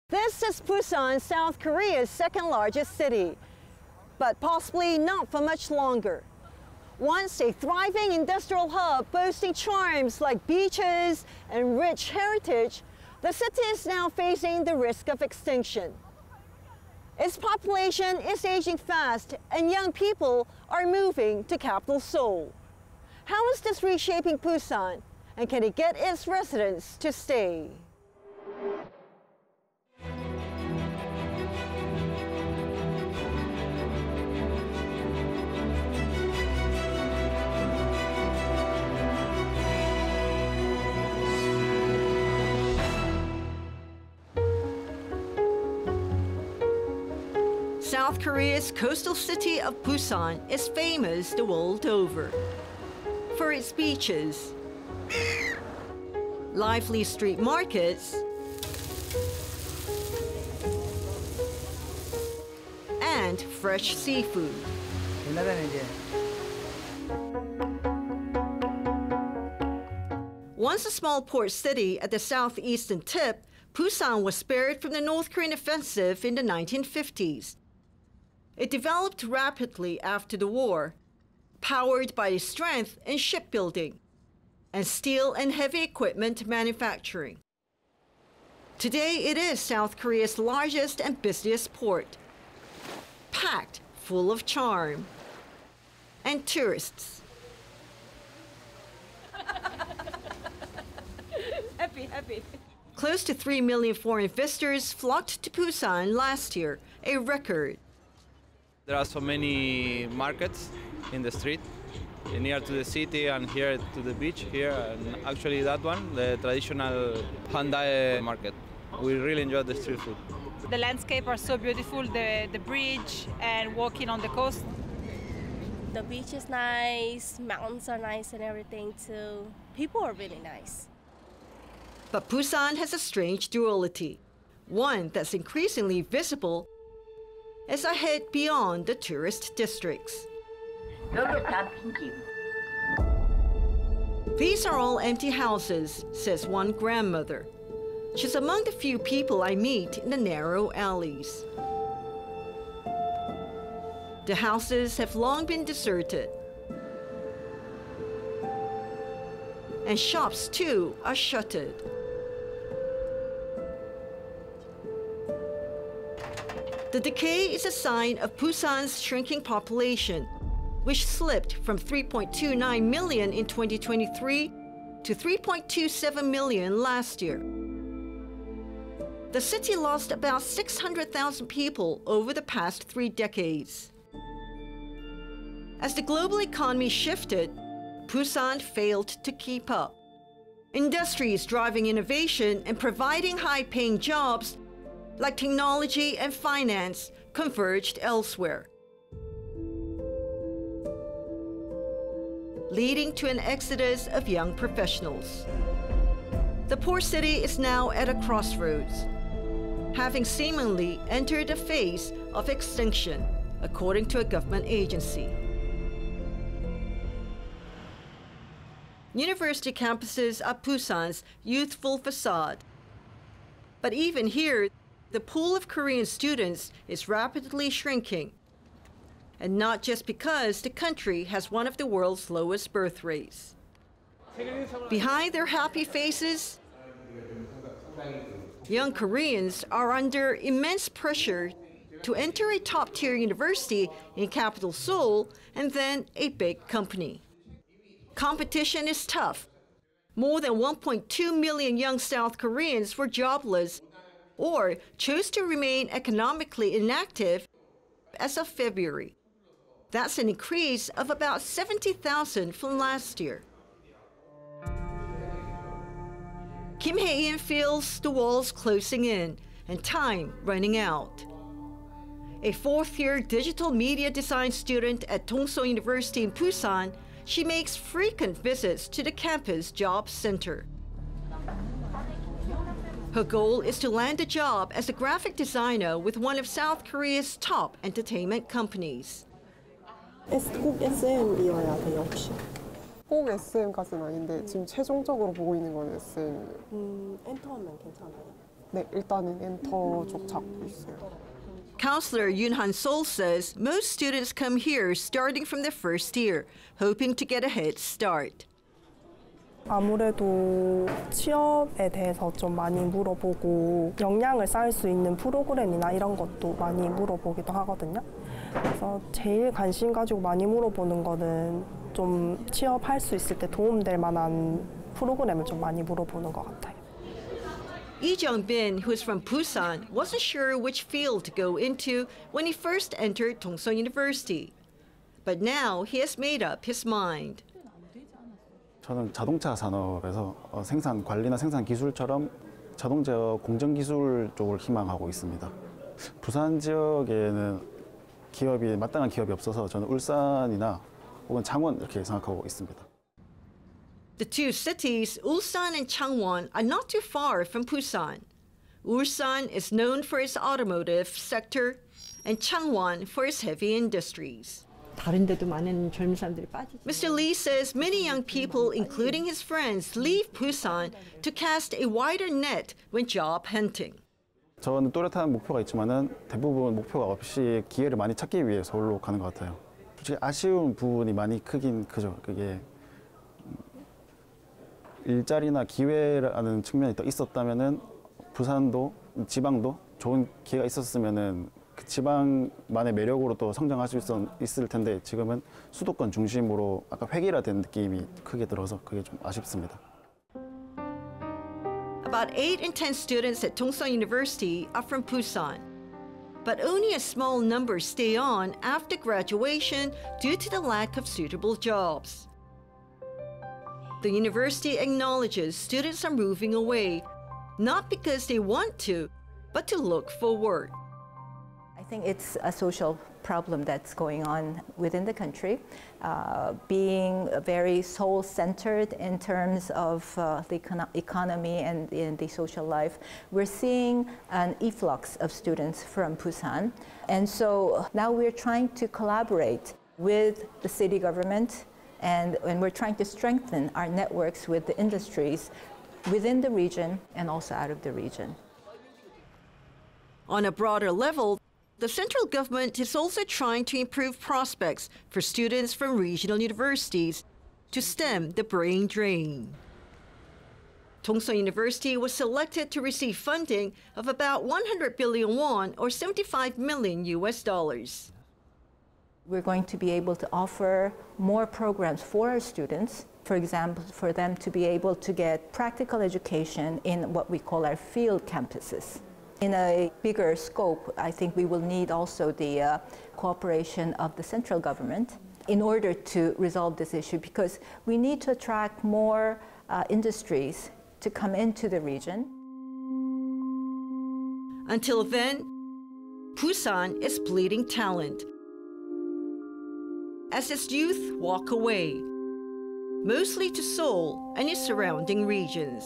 This is Busan, South Korea's second largest city, but possibly not for much longer. Once a thriving industrial hub boasting charms like beaches and rich heritage, the city is now facing the risk of extinction. Its population is aging fast and young people are moving to capital Seoul. How is this reshaping Busan, and can it get its residents to stay? South Korea's coastal city of Busan is famous the world over for its beaches, lively street markets, and fresh seafood. Once a small port city at the southeastern tip, Busan was spared from the North Korean offensive in the 1950s. It developed rapidly after the war, powered by its strength in shipbuilding and steel and heavy equipment manufacturing. Today, it is South Korea's largest and busiest port, packed full of charm and tourists. Happy. Close to 3 million foreign visitors flocked to Busan last year, a record. There are so many markets in the street, near to the city and here to the beach here. And actually that one, the traditional Hyundai market. We really enjoy the street food. The landscape are so beautiful, the bridge and walking on the coast. The beach is nice, mountains are nice and everything too. People are really nice. But Busan has a strange duality, one that's increasingly visible as I head beyond the tourist districts. These are all empty houses, says one grandmother. She's among the few people I meet in the narrow alleys. The houses have long been deserted. And shops, too, are shuttered. The decay is a sign of Busan's shrinking population, which slipped from 3.29 million in 2023 to 3.27 million last year. The city lost about 600,000 people over the past 3 decades. As the global economy shifted, Busan failed to keep up. Industries driving innovation and providing high-paying jobs like technology and finance converged elsewhere, leading to an exodus of young professionals. The poor city is now at a crossroads, having seemingly entered a phase of extinction, according to a government agency. University campuses are Busan's youthful facade. But even here, the pool of Korean students is rapidly shrinking, and not just because the country has one of the world's lowest birth rates. Behind their happy faces, young Koreans are under immense pressure to enter a top-tier university in capital Seoul and then a big company. Competition is tough. More than 1.2 million young South Koreans were jobless or chose to remain economically inactive as of February. That's an increase of about 70,000 from last year. Kim Hae-in feels the walls closing in and time running out. A fourth-year digital media design student at Dongseo University in Busan, she makes frequent visits to the campus job center. Her goal is to land a job as a graphic designer with one of South Korea's top entertainment companies. 꼭 SM이어야 돼요, 혹시? 꼭 SM까지는 아닌데 지금 최종적으로 보고 있는 건 SM이에요. 엔터하면 괜찮아요. 네, 일단은 더 쪽 잡고 있어요. Counselor Yoon-han Sol says most students come here starting from their first year, hoping to get a head start. 아무래도 취업에 대해서 좀 많이 물어보고 역량을 쌓을 수 있는 프로그램이나 이런 것도 많이 물어보기도 하거든요. 그래서 제일 관심 가지고 많이 물어보는 거는 좀 취업할 수 있을 때 도움될 만한 프로그램을 좀 많이 물어보는 것 같아요. Lee Jung-bin, who is from Busan, wasn't sure which field to go into when he first entered Tongsun University. But now he has made up his mind. 저는 자동차 산업에서 생산 관리나 생산 기술처럼 자동차 공정 기술 쪽을 희망하고 있습니다. 부산 지역에는 기업이 마땅한 기업이 없어서 저는 울산이나 혹은 창원 이렇게 생각하고 있습니다. The two cities, Ulsan and Changwon, are not too far from Busan. Ulsan is known for its automotive sector, and Changwon for its heavy industries. 다른 데도 많은 젊은 사람들이 빠지죠. Mr. Lee says many young people, including his friends, leave Busan to cast a wider net when job hunting. 저는 또렷한 목표가 있지만은 대부분 목표가 없이 기회를 많이 찾기 위해 서울로 가는 것 같아요. 솔직히 아쉬운 부분이 많이 크긴 크죠. 그게 일자리나 기회라는 측면이 더 있었다면은 부산도 지방도 좋은 기회가 있었으면은 그 지방만의 매력으로 또 성장할 수 있을 텐데 지금은 수도권 중심으로 아까 획일화된 느낌이 크게 들어서 그게 좀 아쉽습니다. About 8 in 10 students at Tongsun University are from Busan. But only a small number stay on after graduation due to the lack of suitable jobs. The university acknowledges students are moving away, not because they want to, but to look for work. I think it's a social problem that's going on within the country, being very soul-centered in terms of the economy and in the social life. We're seeing an efflux of students from Busan, and so now we're trying to collaborate with the city government, and we're trying to strengthen our networks with the industries within the region and also out of the region. On a broader level, the central government is also trying to improve prospects for students from regional universities to stem the brain drain. Tongsun University was selected to receive funding of about 100 billion won or $75 million. We're going to be able to offer more programs for our students. For example, for them to be able to get practical education in what we call our field campuses. In a bigger scope, I think we will need also the cooperation of the central government in order to resolve this issue, because we need to attract more industries to come into the region. Until then, Busan is bleeding talent as its youth walk away, mostly to Seoul and its surrounding regions.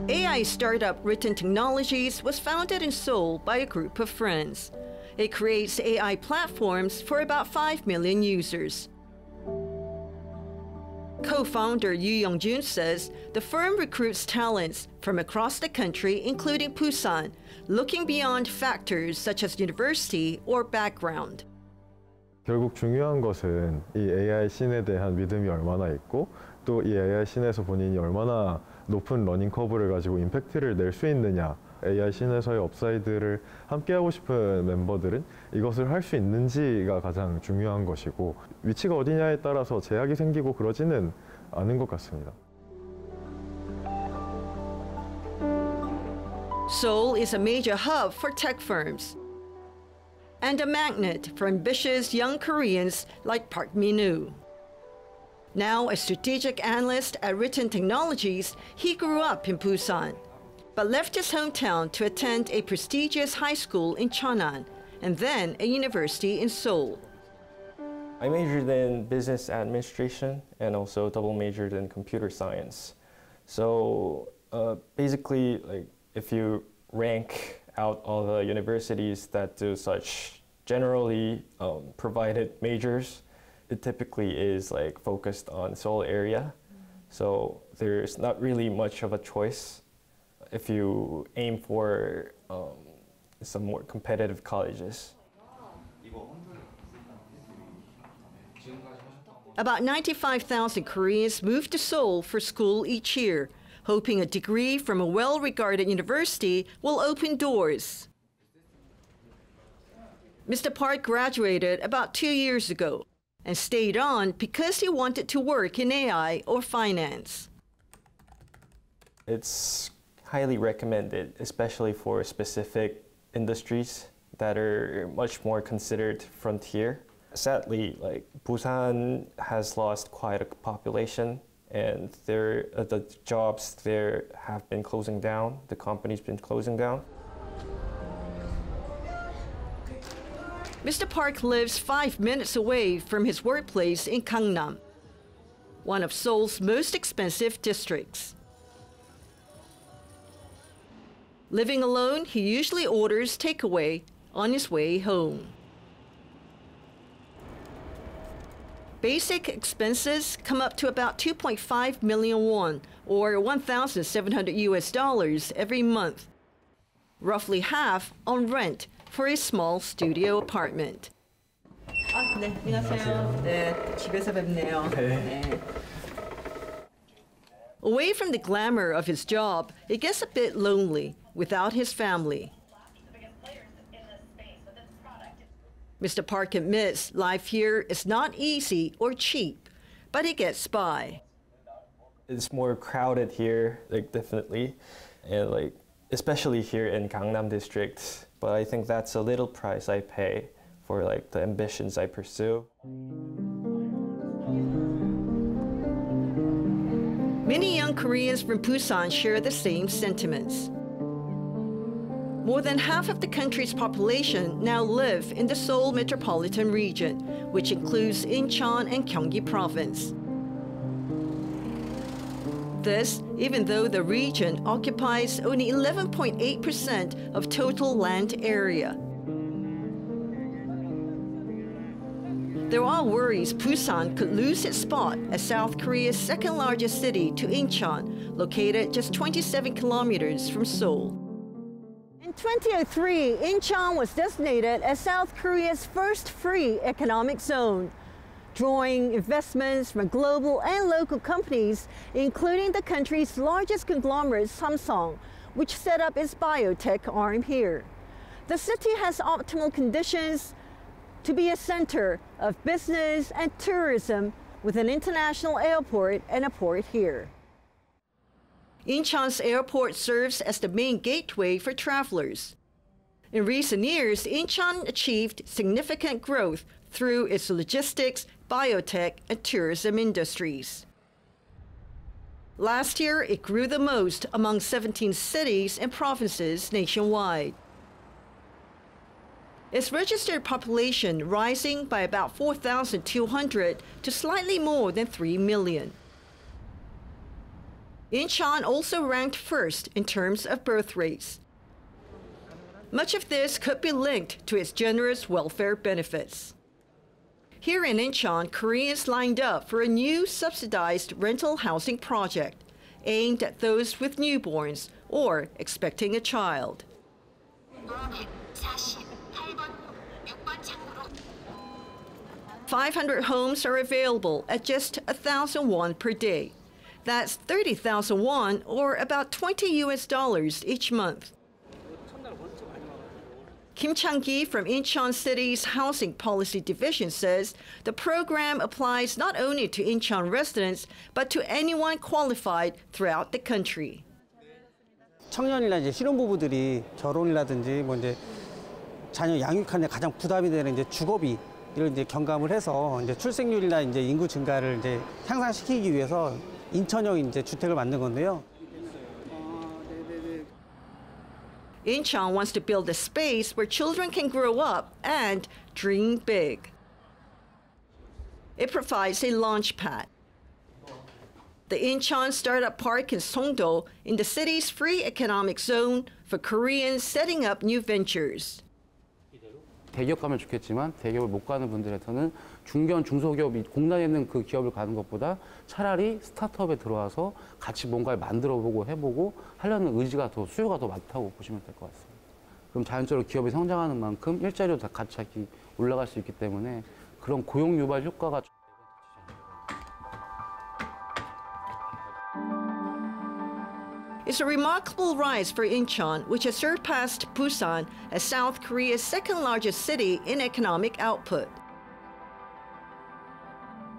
AI startup Written Technologies was founded in Seoul by a group of friends. It creates AI platforms for about 5 million users. Co-founder Yoo Young-jun says the firm recruits talents from across the country, including Busan, looking beyond factors such as university or background. 결국 중요한 것은 이 AI 씬에 대한 믿음이 얼마나 있고 또 이 AI 씬에서 본인이 얼마나 높은 러닝 커브를 가지고 임팩트를 낼 수 있느냐. AI 씬에서의 업사이드를 함께하고 싶은 멤버들은 이것을 할 수 있는지가 가장 중요한 것이고 위치가 어디냐에 따라서 제약이 생기고 그러지는 않은 것 같습니다. Seoul is a major hub for tech firms and a magnet for ambitious young Koreans like Park Min-woo. Now a strategic analyst at Written Technologies, he grew up in Busan, but left his hometown to attend a prestigious high school in Cheonan and then a university in Seoul. I majored in business administration and also double majored in computer science. So Basically, like if you rank out all the universities that do such generally provided majors, it typically is like focused on Seoul area. So there's not really much of a choice if you aim for some more competitive colleges. About 95,000 Koreans move to Seoul for school each year, hoping a degree from a well-regarded university will open doors. Mr. Park graduated about 2 years ago and stayed on because he wanted to work in AI or finance. It's highly recommended, especially for specific industries that are much more considered frontier. Sadly, like Busan has lost quite a population, and the jobs there have been closing down. The company's been closing down. Mr. Park lives 5 minutes away from his workplace in Gangnam, one of Seoul's most expensive districts. Living alone, he usually orders takeaway on his way home. Basic expenses come up to about 2.5 million won, or 1,700 US dollars every month, roughly half on rent for a small studio apartment. 네, 안녕하세요. 네, 집에서 뵙네요. 네. Away from the glamour of his job, it gets a bit lonely without his family. Mr. Park admits life here is not easy or cheap, but he gets by. It's more crowded here, like definitely, and like especially here in Gangnam district. But I think that's a little price I pay for like the ambitions I pursue. Many young Koreans from Busan share the same sentiments. More than half of the country's population now live in the Seoul metropolitan region, which includes Incheon and Gyeonggi province. This, even though the region occupies only 11.8% of total land area. There are worries Busan could lose its spot as South Korea's second largest city to Incheon, located just 27 kilometers from Seoul. In 2003, Incheon was designated as South Korea's first free economic zone, drawing investments from global and local companies, including the country's largest conglomerate, Samsung, which set up its biotech arm here. The city has optimal conditions to be a center of business and tourism with an international airport and a port here. Incheon's airport serves as the main gateway for travelers. In recent years, Incheon achieved significant growth through its logistics, biotech, and tourism industries. Last year, it grew the most among 17 cities and provinces nationwide. Its registered population rising by about 4,200 to slightly more than 3 million. Incheon also ranked first in terms of birth rates. Much of this could be linked to its generous welfare benefits. Here in Incheon, Koreans lined up for a new subsidized rental housing project aimed at those with newborns or expecting a child. 500 homes are available at just 1,000 won per day. That's 30,000 won, or about 20 US dollars each month. Kim Chang-gi from Incheon City's Housing Policy Division says the program applies not only to Incheon residents, but to anyone qualified throughout the country. 청년이나 이제 신혼부부들이 결혼이라든지 뭐 이제 자녀 양육하는 데 가장 부담이 되는 이제 주거비 이런 이제 경감을 해서 이제 출생률이나 이제 인구 증가를 이제 향상시키기 위해서 인천형 이제 주택을 만든 건데요. Incheon wants to build a space where children can grow up and dream big. It provides a launch pad. The Incheon Startup Park in Songdo in the city's free economic zone for Koreans setting up new ventures. 대기업 가면 좋겠지만 대기업을 못 가는 분들한테는 중견, 중소기업이 공단에 있는 그 기업을 가는 것보다 차라리 스타트업에 들어와서 같이 뭔가를 만들어보고 해보고 하려는 의지가 더 수요가 더 많다고 보시면 될 것 같습니다. 그럼 자연적으로 기업이 성장하는 만큼 일자리도 다 같이 올라갈 수 있기 때문에 그런 고용 유발 효과가 It's a remarkable rise for Incheon, which has surpassed Busan as South Korea's second largest city in economic output.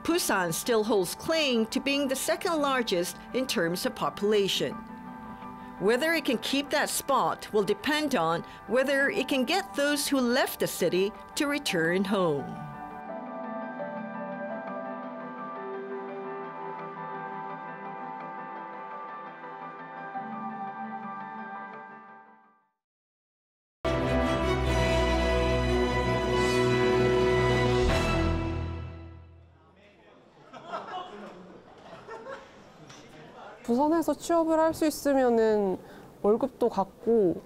Busan still holds claim to being the second largest in terms of population. Whether it can keep that spot will depend on whether it can get those who left the city to return home. 부산에서 취업을 할 수 있으면은 월급도 같고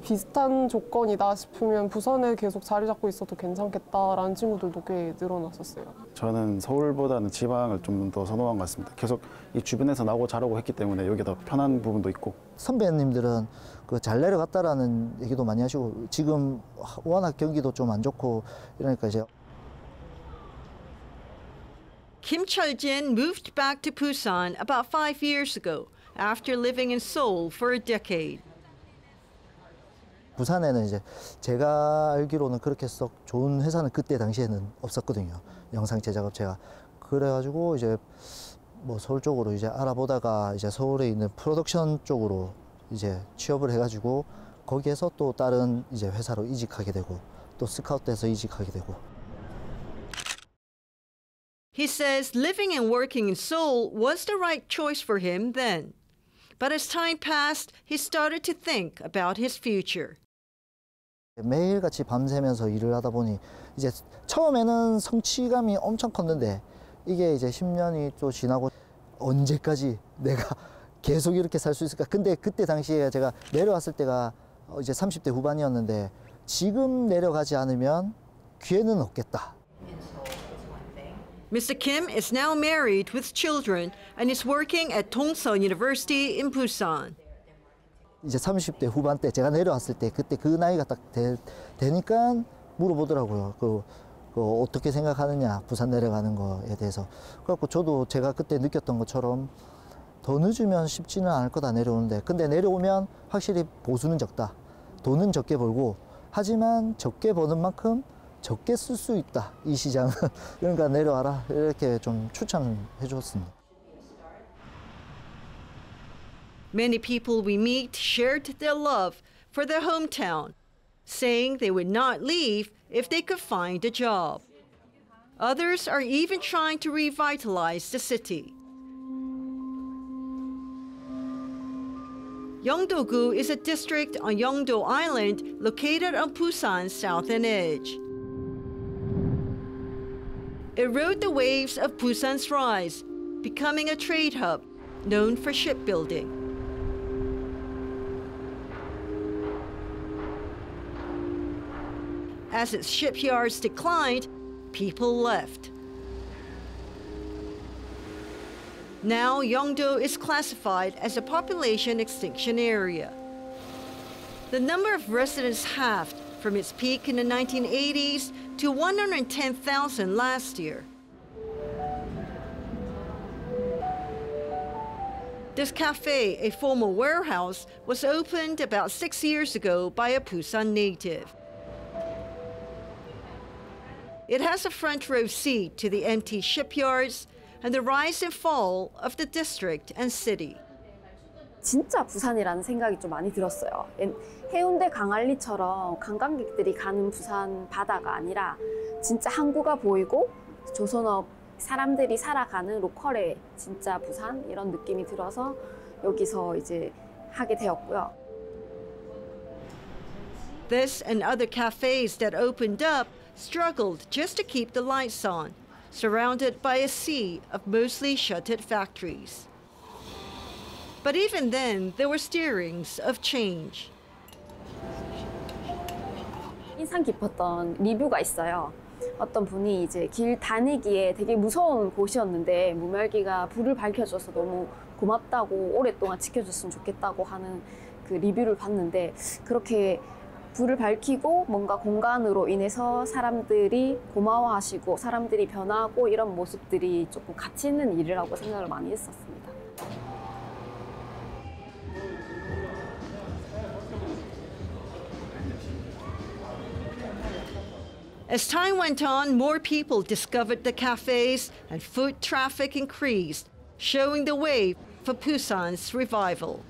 비슷한 조건이다 싶으면 부산에 계속 자리 잡고 있어도 괜찮겠다라는 친구들도 꽤 늘어났었어요. 저는 서울보다는 지방을 좀 더 선호한 것 같습니다. 계속 이 주변에서 나고 자라고 했기 때문에 여기 더 편한 부분도 있고. 선배님들은 그 잘 내려갔다라는 얘기도 많이 하시고 지금 워낙 경기도 좀 안 좋고 이러니까 이제. Kim Chul-jin moved back to Busan about 5 years ago after living in Seoul for a decade. 부산에는 이제 제가 알기로는 그렇게 썩 좋은 회사는 그때 당시에는 없었거든요. 영상 제작업체가. 그래가지고 이제 뭐 서울 쪽으로 이제 알아보다가 이제 서울에 있는 프로덕션 쪽으로 이제 취업을 해가지고 거기에서 또 다른 이제 회사로 이직하게 되고 또 스카우트해서 이직하게 되고. He says living and working in Seoul was the right choice for him then. But as time passed, he started to think about his future. 매일같이 밤새면서 일을 하다 보니 이제 처음에는 성취감이 엄청 컸는데 이게 이제 10년이 또 지나고 언제까지 내가 계속 이렇게 살 수 있을까? 근데 그때 당시에 제가 내려왔을 때가 이제 30대 후반이었는데 지금 내려가지 않으면 기회는 없겠다. Mr. Kim is now married with children and is working at Tongsun University in Busan. 이제 30대 후반 때 제가 내려왔을 때 그때 그 나이가 딱 되니까 물어보더라고요. 그 어떻게 생각하느냐 부산 내려가는 거에 대해서. 그래갖고 저도 제가 그때 느꼈던 것처럼 더 늦으면 쉽지는 않을 거다 내려오는데 근데 내려오면 확실히 보수는 적다. 돈은 적게 벌고 하지만 적게 버는 만큼 적게 쓸 수 있다, 이 시장은. 그러니까 내려와라, 이렇게 좀 추천해 줬습니다. Many people we meet shared their love for their hometown, saying they would not leave if they could find a job. Others are even trying to revitalize the city. Yeongdo-gu is a district on Yeongdo Island located on Busan's southern edge. It rode the waves of Busan's rise, becoming a trade hub known for shipbuilding. As its shipyards declined, people left. Now Yeongdo is classified as a population extinction area. The number of residents halved from its peak in the 1980s to 110,000 last year. This cafe, a former warehouse, was opened about 6 years ago by a Busan native. It has a front row seat to the empty shipyards and the rise and fall of the district and city. 진짜 부산이라는 생각이 좀 많이 들었어요. 해운대 강안리처럼 관광객들이 가는 부산 바다가 아니라 진짜 항구가 보이고 조선업 사람들이 살아가는 로컬의 진짜 부산 이런 느낌이 들어서 여기서 이제 하게 되었고요. This and other cafes that opened up struggled just to keep the lights on, surrounded by a sea of mostly shuttered factories. But even then, there were stirrings of change. 인상 깊었던 리뷰가 있어요. 어떤 분이 이제 길 다니기에 되게 무서운 곳이었는데 무멸기가 불을 밝혀줘서 너무 고맙다고 오랫동안 지켜줬으면 좋겠다고 하는 그 리뷰를 봤는데 그렇게 불을 밝히고 뭔가 공간으로 인해서 사람들이 고마워하시고 사람들이 변하고 이런 모습들이 조금 가치 있는 일이라고 생각을 많이 했었습니다. As time went on, more people discovered the cafes and foot traffic increased, showing the way for Busan's revival.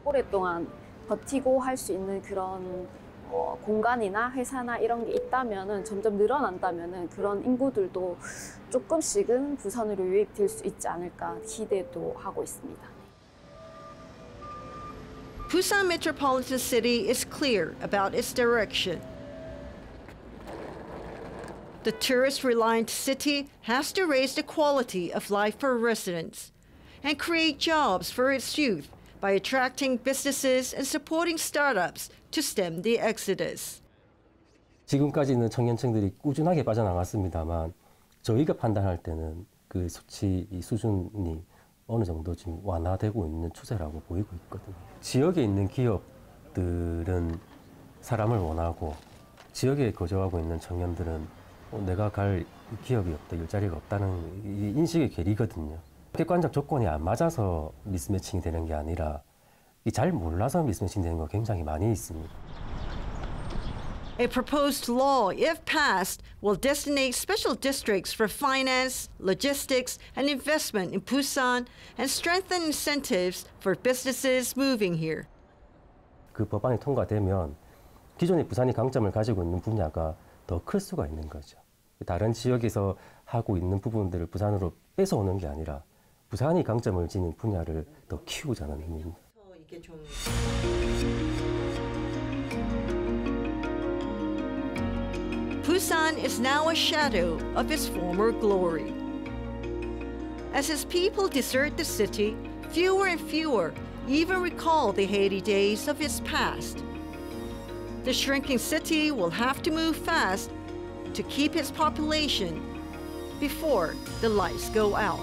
오랫동안 버티고 할 수 있는 그런 공간이나 회사나 이런 게 있다면은 점점 늘어난다면은 그런 인구들도 조금씩은 부산으로 유입될 수 있지 않을까 기대도 하고 있습니다. Busan Metropolitan City is clear about its direction. The tourist-reliant city has to raise the quality of life for residents and create jobs for its youth by attracting businesses and supporting startups to stem the exodus. 지금까지는 청년층들이 꾸준하게 빠져나갔습니다만 저희가 판단할 때는 그 수치, 이 수준이 어느 정도 지금 완화되고 있는 추세라고 보이고 있거든요. 지역에 있는 기업들은 사람을 원하고 지역에 거주하고 있는 청년들은 내가 갈 기업이 없다, 일자리가 없다는 인식의 괴리거든요. 객관적 조건이 안 맞아서 미스매칭이 되는 게 아니라 잘 몰라서 미스매칭 되는 거 굉장히 많이 있습니다. A proposed law, if passed, will designate special districts for finance, logistics, and investment in Busan and strengthen incentives for businesses moving here. 그 법안이 통과되면 기존의 부산이 강점을 가지고 있는 분야가 더 클 수가 있는 거죠. 다른 지역에서 하고 있는 부분들을 부산으로 뺏어오는 게 아니라 부산이 강점을 지닌 분야를 더 키우자는 의미입니다. Busan is now a shadow of its former glory. As its people desert the city, fewer and fewer even recall the heady days of its past. The shrinking city will have to move fast to keep its population before the lights go out.